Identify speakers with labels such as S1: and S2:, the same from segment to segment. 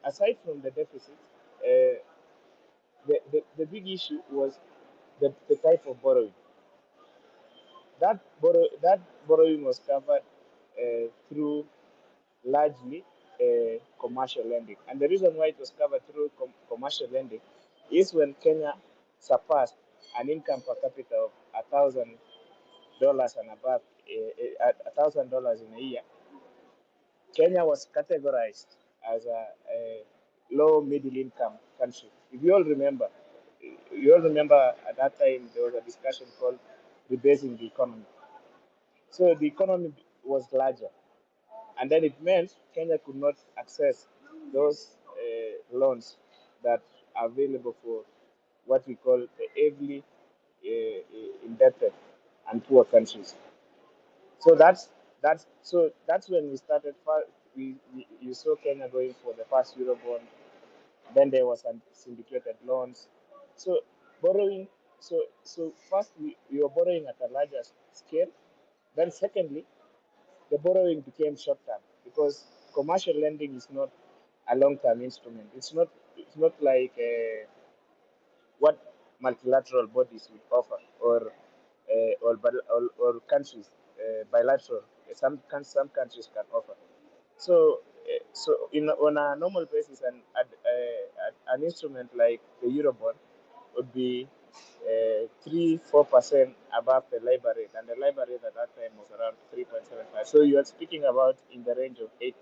S1: aside from the deficit, the big issue was the type of borrowing. That borrowing was covered through largely commercial lending. And the reason why it was covered through commercial lending is when Kenya surpassed an income per capita of $1,000 and above, $1,000 in a year. Kenya was categorized as a low middle income country. If you all remember at that time there was a discussion called rebasing the economy. So the economy was larger, and then it meant Kenya could not access those loans that are available for what we call the heavily indebted and poor countries. So that's when we started. You saw Kenya going for the first Eurobond. Then there was some syndicated loans. So borrowing. So first we were borrowing at a larger scale. Then secondly, the borrowing became short term because commercial lending is not a long term instrument. It's not like what multilateral bodies would offer or countries bilateral. Some countries can offer. So on a normal basis, an instrument like the Eurobond would be 3-4% above the labor rate, and the labor rate at that time was around 3.75. So you are speaking about in the range of 8%.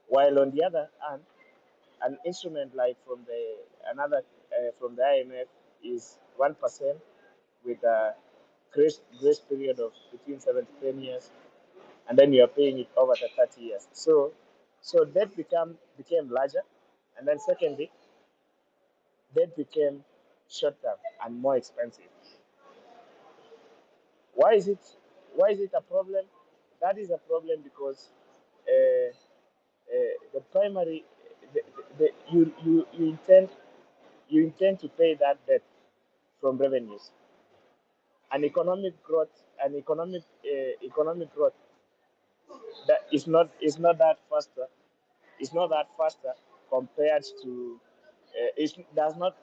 S1: While on the other hand, an instrument like from the IMF is 1% with a grace period of between 7 to 10 years, and then you are paying it over the 30 years. So debt became larger, and then secondly, debt became short-term and more expensive. Why is it? Why is it a problem? That is a problem because uh, the primary, you intend to pay that debt from revenues, and economic growth that is not that faster. It's not that faster compared to it does not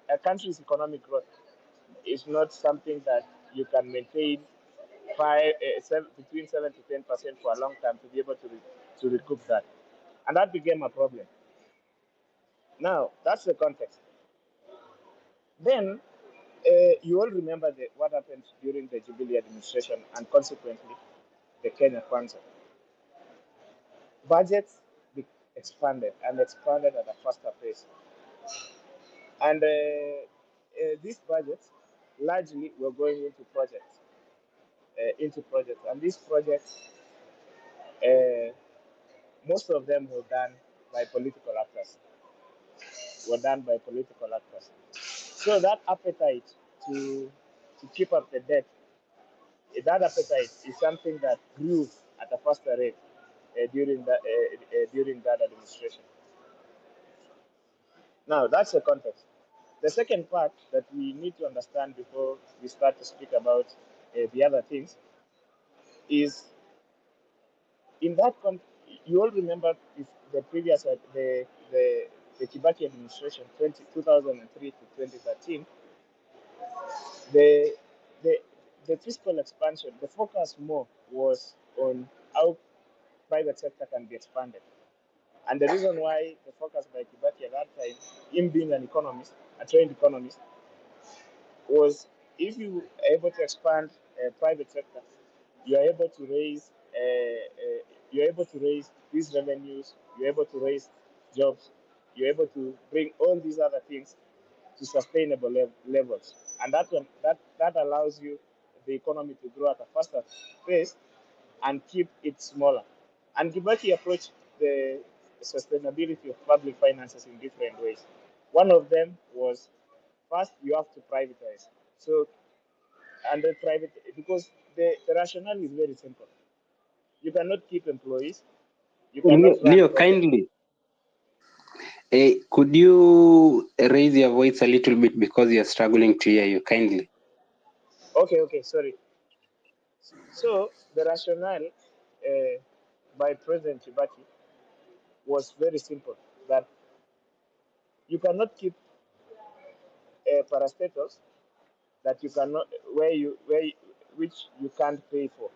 S1: a country's economic growth is not something that you can maintain between 7 to 10% for a long time to be able to recoup that, and that became a problem. Now that's the context. Then you all remember what happened during the Jubilee administration and consequently the Kenya Kwanza budgets expanded at a faster pace, and these budgets largely were going into projects, and these projects, uh, most of them by political actors, were done by political actors. So that appetite to to keep up the debt, that appetite is something that grew at a faster rate during that administration. Now that's the context. The second part that we need to understand before we start to speak about the other things is in that you all remember if the previous the Kibaki administration 2003 to 2013, the the the fiscal expansion, the focus more was on how private sector can be expanded. And the reason why the focus by Kibaki at that time, him being an economist, a trained economist, was if you are able to expand private sector, you are able to raise these revenues, you're able to raise jobs, you're able to bring all these other things to sustainable levels, and that allows you the economy to grow at a faster pace and keep it smaller. And Kibaki approached the sustainability of public finances in different ways. One of them was first you have to privatize. So under private because the rationale is very simple. You cannot keep employees. You cannot run
S2: Leo,
S1: projects.
S2: kindly, could you raise your voice a little bit because you're struggling to hear you? Kindly.
S1: Okay, sorry. So the rationale by President Kibaki was very simple. that you cannot keep parastatals that you cannot which you can't pay for.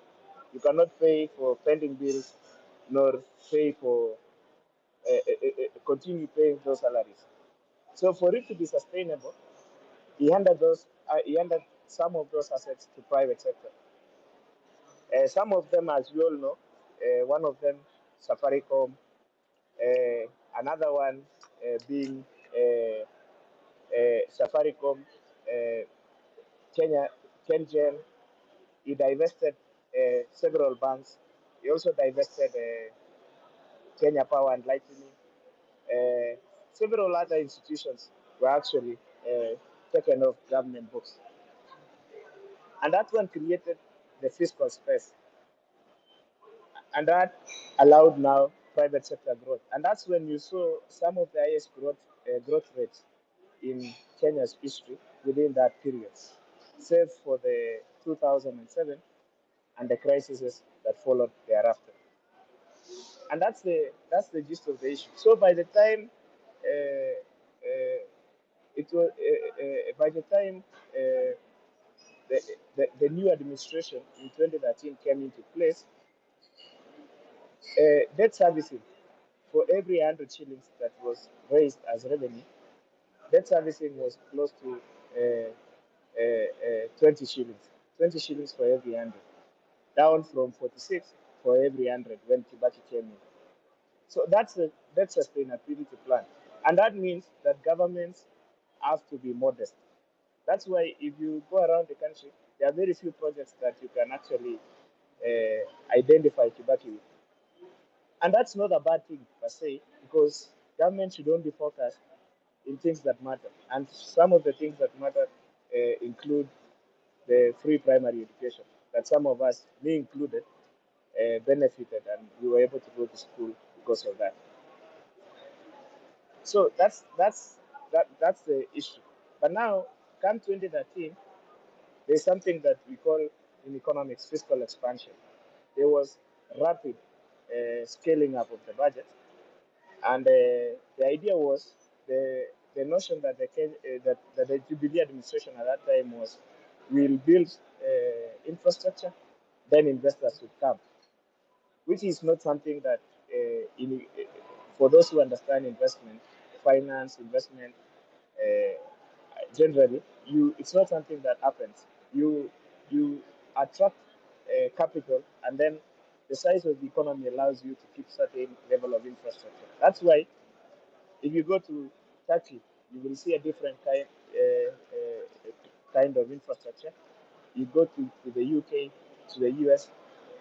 S1: You cannot pay for pending bills, nor pay for continue paying those salaries. So for it to be sustainable, he handed some of those assets to private sector. Some of them, as we all know, one of them Safaricom, another one being Safaricom, Kenya, Kengen. He divested several banks. He also divested Kenya Power and Lightning. Several other institutions were actually taken off government books. And that one created the fiscal space. And that allowed now private sector growth. And that's when you saw some of the highest growth rates in Kenya's history within that period, save for the 2007 and the crises that followed thereafter. And that's the gist of the issue. So by the time uh, it was by the time the, the new administration in 2013 came into place, debt servicing for every 100 shillings that was raised as revenue, debt servicing was close to 20 shillings. 20 shillings for every 100, down from 46 for every 100 when Kibaki came in. So that's a debt sustainability plan. And that means that governments have to be modest. That's why if you go around the country, there are very few projects that you can actually identify Kibaki with. And that's not a bad thing per se, because government should only focus in things that matter. And some of the things that matter include the free primary education that some of us, me included, benefited, and we were able to go to school because of that. So that's the issue. But now, come 2013, there's something that we call in economics fiscal expansion. There was rapid scaling up of the budget, and the idea was the notion that that the Jubilee administration at that time was, we'll build infrastructure, then investors would come, which is not something that for those who understand investment, finance, investment, uh, generally, it's not something that happens. You attract capital, and then the size of the economy allows you to keep certain level of infrastructure. That's why if you go to Turkey, you will see a different kind of infrastructure. You go to the UK, to the US,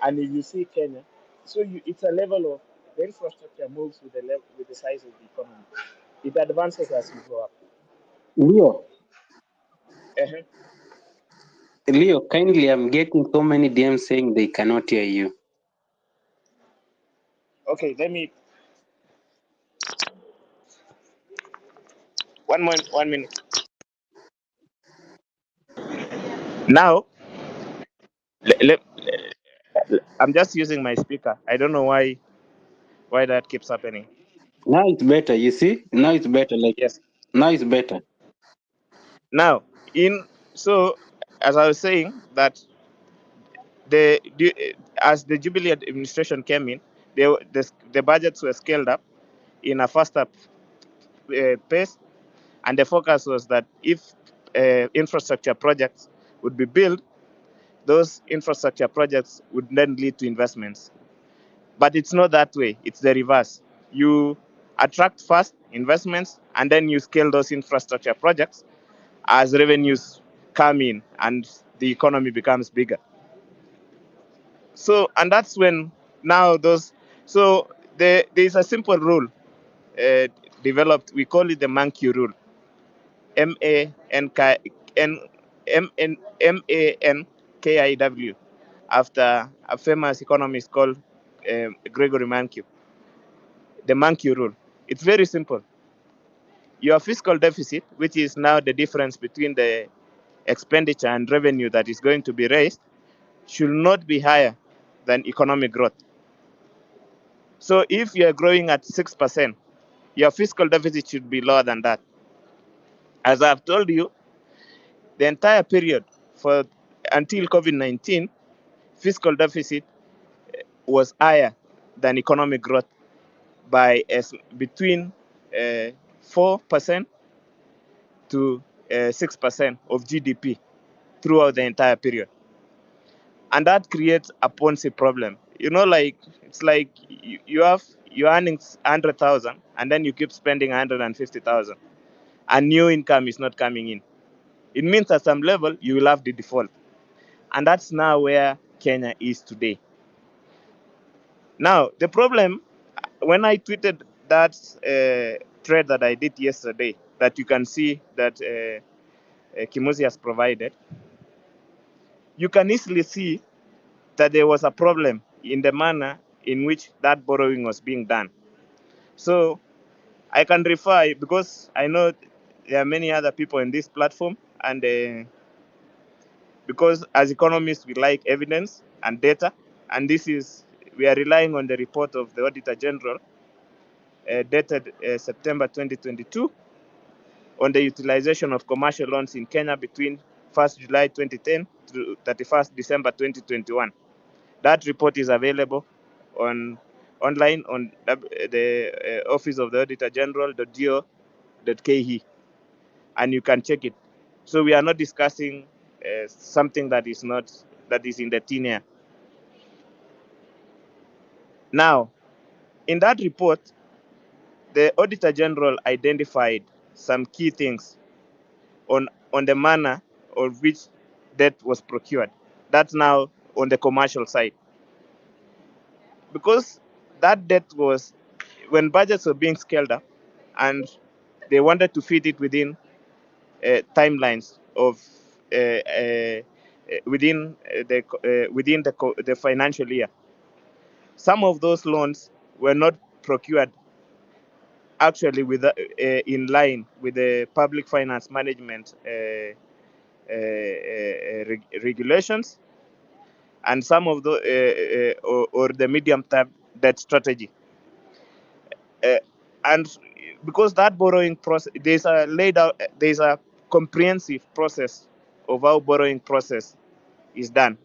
S1: and if you see Kenya, so it's a level of the infrastructure moves with the level, with the size of the economy. It advances as you go up.
S2: Leo,
S1: Uh-huh.
S2: Leo, kindly, I'm getting so many DMs saying they cannot hear you.
S1: Okay, let me 1 minute. Now, I'm just using my speaker. I don't know why that keeps happening.
S2: Now it's better, you see? Now it's better.
S1: Yes.
S2: Now it's better.
S1: Now, in so as I was saying that as the Jubilee administration came in, the budgets were scaled up in a faster pace, and the focus was that if infrastructure projects would be built, those infrastructure projects would then lead to investments. But it's not that way. It's the reverse. You attract first investments, and then you scale those infrastructure projects as revenues come in and the economy becomes bigger. So, and that's when now those, so there's a simple rule uh, developed. We call it the monkey rule. MANKIW, after a famous economist called Gregory Mankiw. The monkey rule. It's very simple. Your fiscal deficit, which is now the difference between the expenditure and revenue that is going to be raised, should not be higher than economic growth. So if you are growing at 6%, your fiscal deficit should be lower than that. As I've told you, the entire period for until COVID-19, fiscal deficit was higher than economic growth by between 4% to 6% of GDP throughout the entire period. And that creates a Ponzi problem. Like it's like you're earning 100,000 and then you keep spending 150,000, and new income is not coming in. It means at some level you will have the default, and that's now where Kenya is today. Now the problem, when I tweeted that thread that I did yesterday, that you can see that Kimuzi has provided, you can easily see that there was a problem in the manner in which that borrowing was being done. So I can refer, because I know there are many other people in this platform, and because as economists we like evidence and data, and we are relying on the report of the Auditor General dated September 2022 on the utilization of commercial loans in Kenya between 1st July 2010 to 31st December 2021. That report is available online on the Office of the Auditor General.go.ke, and you can check it. So we are not discussing something that is in the thin air. Now, in that report, the Auditor General identified some key things on the manner of which debt was procured. That's now on the commercial side, because that debt was, when budgets were being scaled up and they wanted to fit it within timelines of within the financial year. Some of those loans were not procured actually in line with the public finance management regulations, and some of the or the medium term debt strategy. And because that borrowing process, there's a comprehensive process of how borrowing process is done.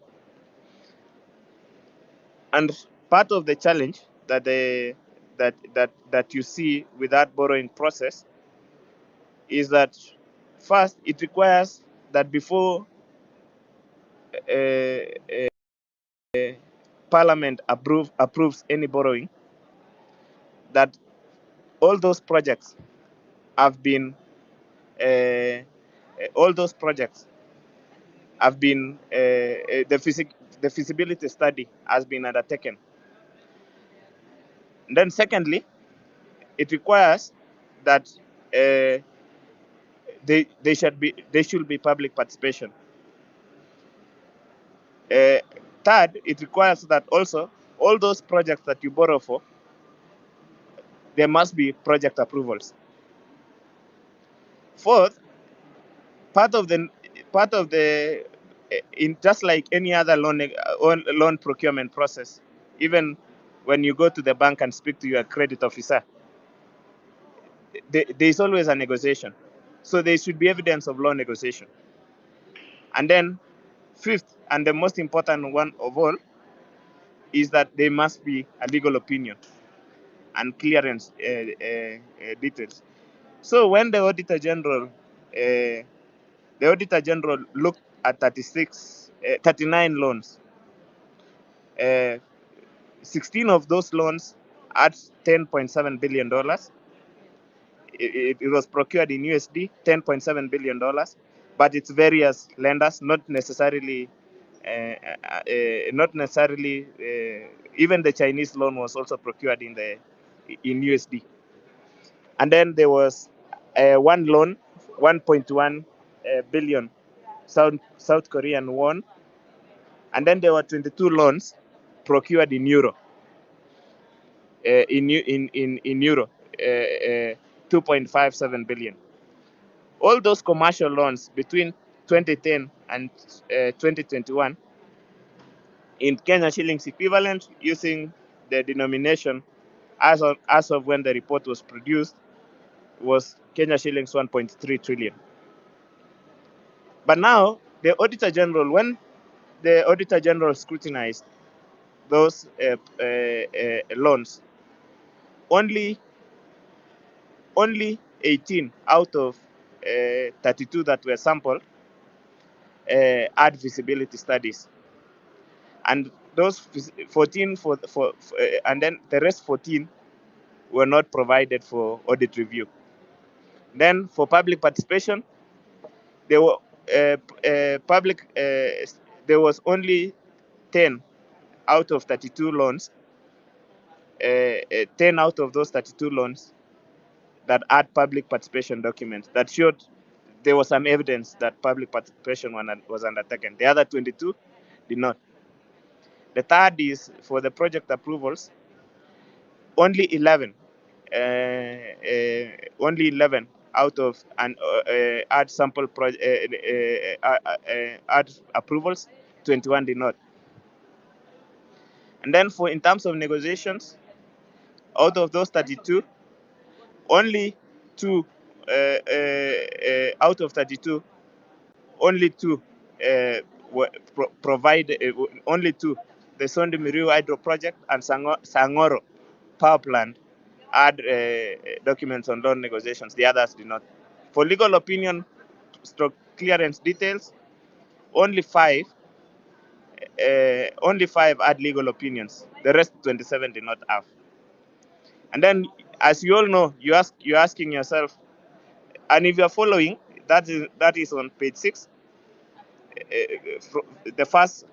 S1: And part of the challenge that you see with that borrowing process is that, first, it requires that before Parliament approves any borrowing, that all those projects have been all those projects have been the feasibility study has been undertaken. And then secondly, it requires that they should be public participation. Third, it requires that also all those projects that you borrow for, there must be project approvals. Fourth, part of the in just like any other loan procurement process, even when you go to the bank and speak to your credit officer, there is always a negotiation. So there should be evidence of loan negotiation. And then fifth, and the most important one of all, is that there must be a legal opinion and clearance details. So when the Auditor General looked at 39 loans, 16 of those loans at $10.7 billion. It was procured in USD, $10.7 billion, but it's various lenders, not necessarily, even the Chinese loan was also procured in USD. And then there was one loan, 1.1 billion South Korean won, and then there were 22 loans procured in euro. In euro, 2.57 billion. All those commercial loans between 2010 and 2021 in Kenya shillings equivalent, using the denomination as of when the report was produced, was Kenya shillings 1.3 trillion. But now, the Auditor General, when the Auditor General scrutinized those loans, only 18 out of 32 that were sampled had feasibility studies, and those 14 and then the rest 14 were not provided for audit review. Then for public participation, there were there was only 10 out of 32 loans. 10 out of those 32 loans that had public participation documents that showed there was some evidence that public participation was undertaken. The other 22 did not. The third is for the project approvals, only 11, only 11 out of an ad sample ad approvals, 21 did not. And then for in terms of negotiations, out of those 32, only two out of 32, only two provide only two, the Sondu Miriu Hydro Project and Sangoro Power Plant, had documents on loan negotiations. The others did not. For legal opinion stroke clearance details, only five had legal opinions. The rest 27 did not have. And then, as you all know, you're asking yourself, and if you're following, that is on page 6, the first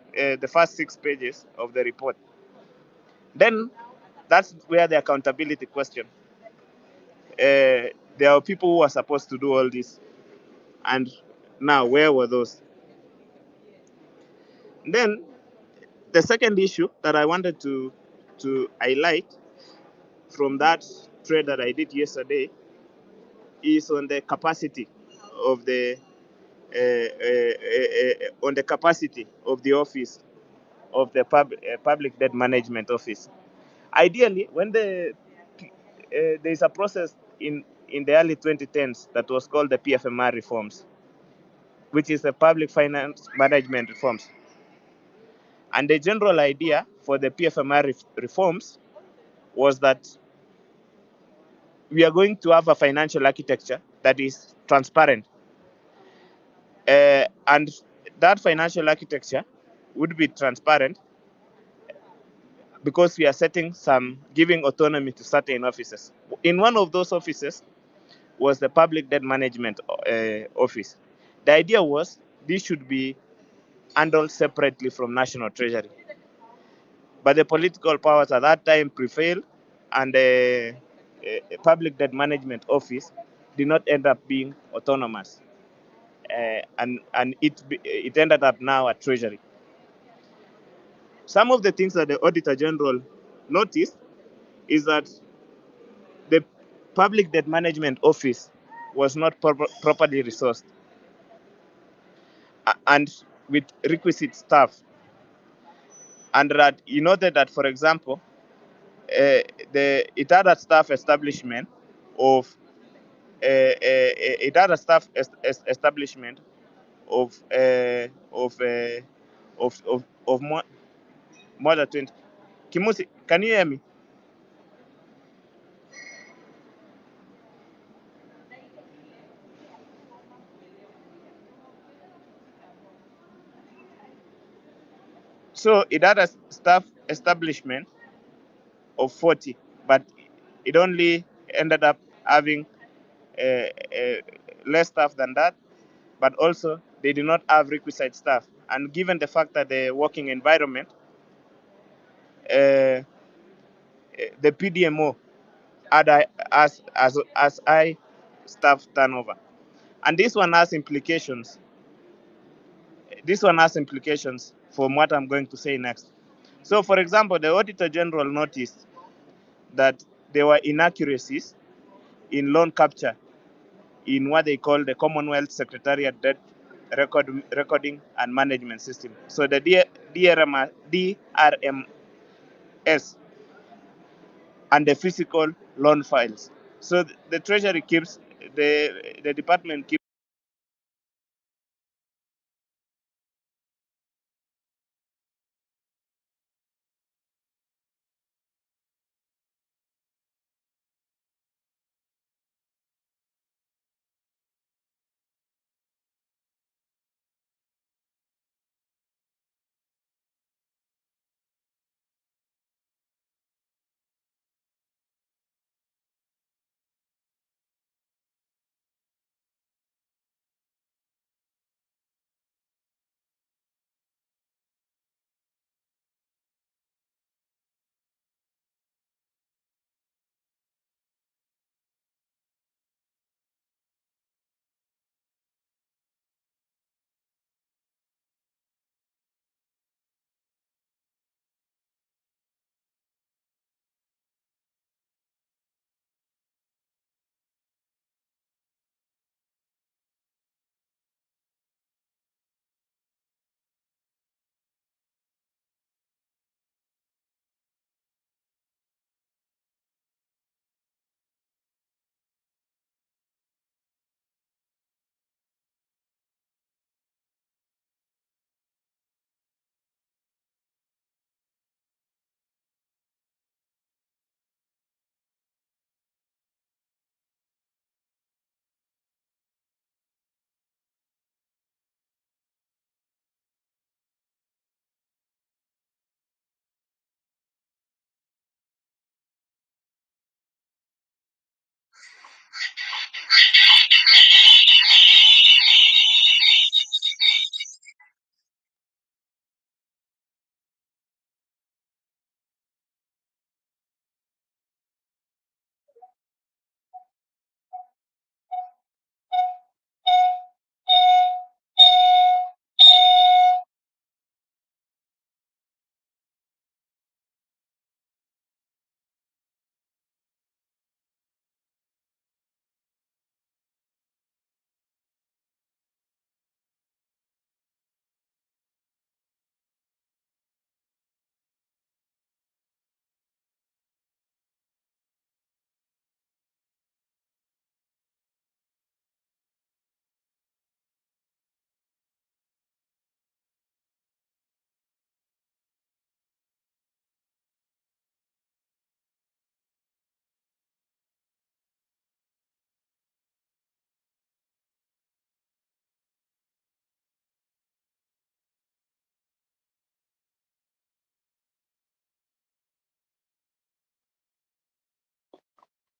S1: 6 pages of the report. Then that's where the accountability question. There are people who are supposed to do all this, and now where were those? Then the second issue that I wanted to highlight from that trade that I did yesterday is on the capacity of the office of the public debt management office. Ideally, when there is a process in the early 2010s that was called the PFMR reforms, which is the public finance management reforms. And the general idea for the PFMR reforms was that we are going to have a financial architecture that is transparent. And that financial architecture would be transparent because we are giving autonomy to certain offices. In one of those offices was the public debt management office. The idea was this should be handled separately from National Treasury. But the political powers at that time prevailed, and the public debt management office did not end up being autonomous. And it ended up now at Treasury. Some of the things that the Auditor General noticed is that the public debt management office was not properly resourced and with requisite staff. And that he noted that, for example, it had a staff establishment of establishment of more than 20. Kimuzi, can you hear me? So it had a staff establishment of 40, but it only ended up having less staff than that, but also they did not have requisite staff. And given the fact that the working environment, the PDMO had as high staff turnover. And this one has implications. This one has implications from what I'm going to say next. So, for example, the Auditor General noticed that there were inaccuracies in loan capture in what they call the Commonwealth Secretariat Debt Recording and Management System. So the DRMS and the physical loan files. So the treasury keeps the department keeps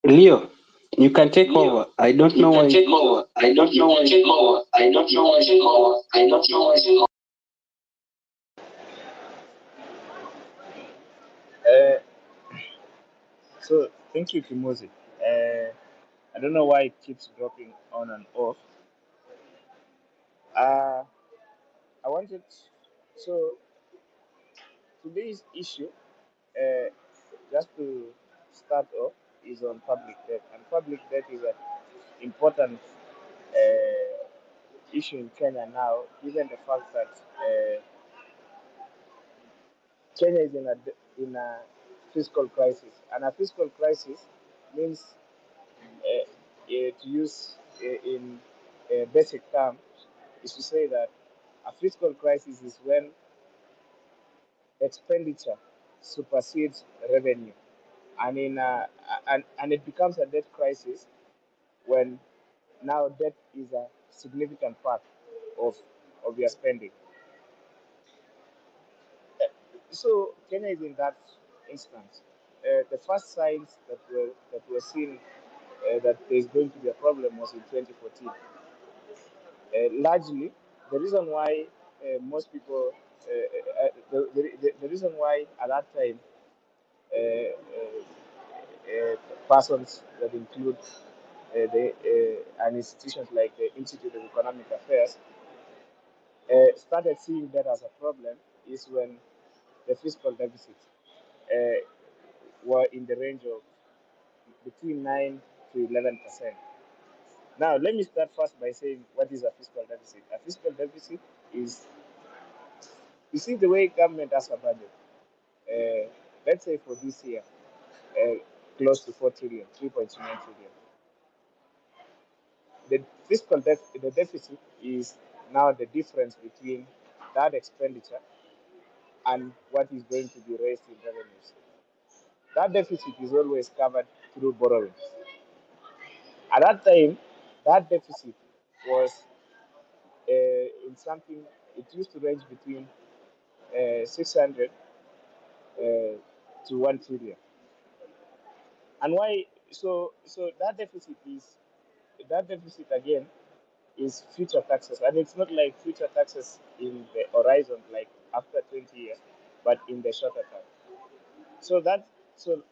S2: Leo, you can take over. I don't know why.
S3: Take over. I don't know why. Take over. I don't know why. Take over. I don't know why. Take over.
S1: uh, so thank you, Kimuzi. I don't know why it keeps dropping on and off. Uh, I wanted so today's issue, uh, just to start off, is on public debt, and public debt is an important issue in Kenya now, given the fact that Kenya is in a fiscal crisis, and a fiscal crisis means, to use in basic terms, is to say that a fiscal crisis is when expenditure supersedes revenue, and and it becomes a debt crisis when now debt is a significant part of your spending. So Kenya is in that instance. The first signs that were seen that there's going to be a problem was in 2014. Largely, the reason why most people, the reason why at that time persons that include and institutions like the Institute of Economic Affairs started seeing that as a problem is when the fiscal deficits uh, were in the range of between 9 to 11%. Now, let me start first by saying what is a fiscal deficit. A fiscal deficit is, you see, the way government has a budget. Let's say for this year, uh, close to 4 trillion, 3.9 trillion. The the deficit is now the difference between that expenditure and what is going to be raised in revenues. That deficit is always covered through borrowing. At that time, that deficit was in something, it used to range between 600 to 1 trillion. And why? So that deficit again is future taxes, and it's not like future taxes in the horizon, like after 20 years, but in the shorter term. So that so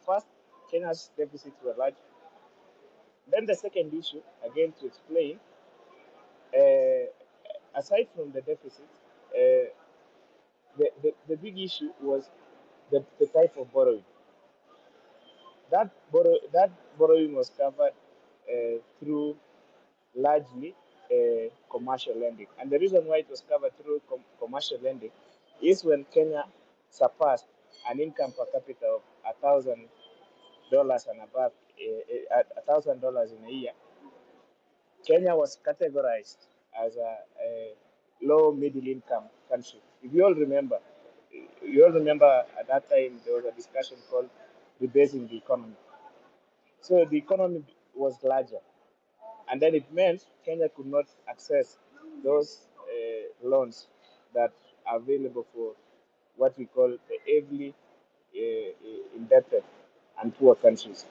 S1: first, Kenya's deficits were large. Then the second issue, again to explain, uh, aside from the deficit, the big issue was the type of borrowing. That borrowing was covered through largely commercial lending, and the reason why it was covered through commercial lending is when Kenya surpassed an income per capita of $1,000 and above, $1,000 in a year. Kenya was categorized as a low middle income country. If you all remember at that time there was a discussion called rebasing the economy. So the economy was larger, and then it meant Kenya could not access those loans that are available for what we call the heavily indebted and poor countries.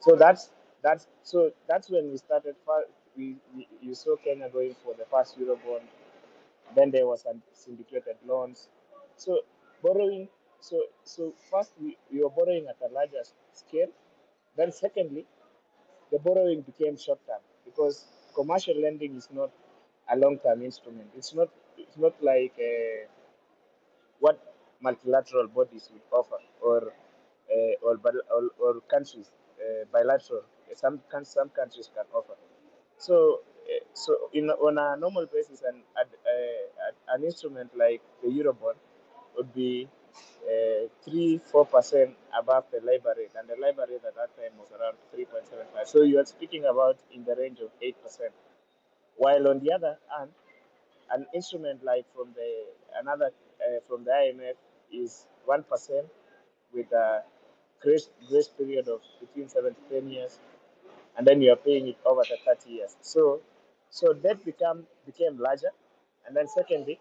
S1: So that's when we started. You saw Kenya going for the first Eurobond. Then there was some syndicated loans. So borrowing. So first we were borrowing at a larger scale. Then secondly, the borrowing became short term because commercial lending is not a long term instrument. It's not like what multilateral bodies would offer, or countries bilateral. Some countries can offer. So on a normal basis, an instrument like the Eurobond would be 3-4% above the LIBOR rate, and the LIBOR rate at that time was around 3.75. So you are speaking about in the range of 8%. While on the other hand, an instrument like from the IMF is 1% with a grace period of between 7 to 10 years, and then you are paying it over the 30 years. So debt became larger, and then secondly,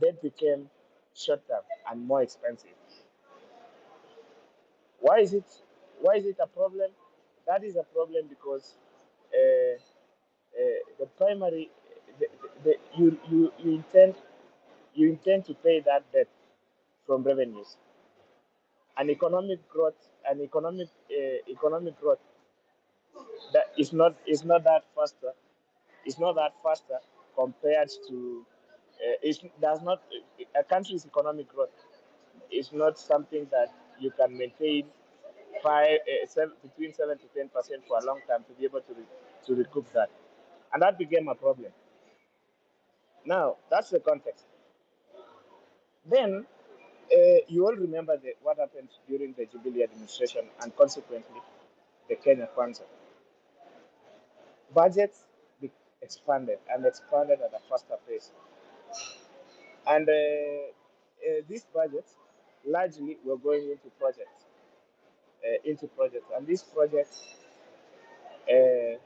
S1: debt became short term and more expensive. Why is it? Why is it a problem? That is a problem because uh, the primary, you intend to pay that debt from revenues, and economic growth that is not that faster. It's not that faster compared to it does not a country's economic growth is not something that you can maintain between 7 to 10% for a long time to be able to recoup that, and that became a problem. Now that's the context. Then you all remember what happened during the Jubilee administration and consequently the Kenya Kwanza. Budgets expanded and expanded at a faster pace. And these budgets largely were going into projects. And these projects, uh,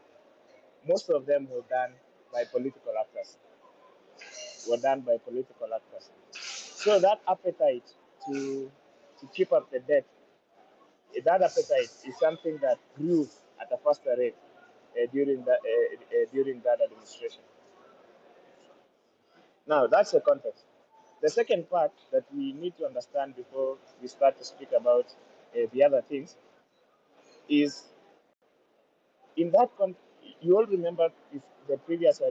S1: most of them were done by political actors. So that appetite to to keep up the debt, that appetite is something that grew at a faster rate during that administration. Now that's the context. The second part that we need to understand before we start to speak about the other things is in that you all remember if the previous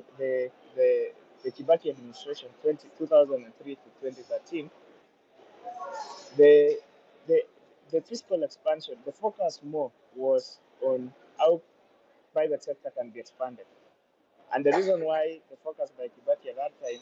S1: the Kibaki administration 2003 to 2013, the the the fiscal expansion, the focus more was on how private sector can be expanded. And the reason why the focus by Kibaki at that time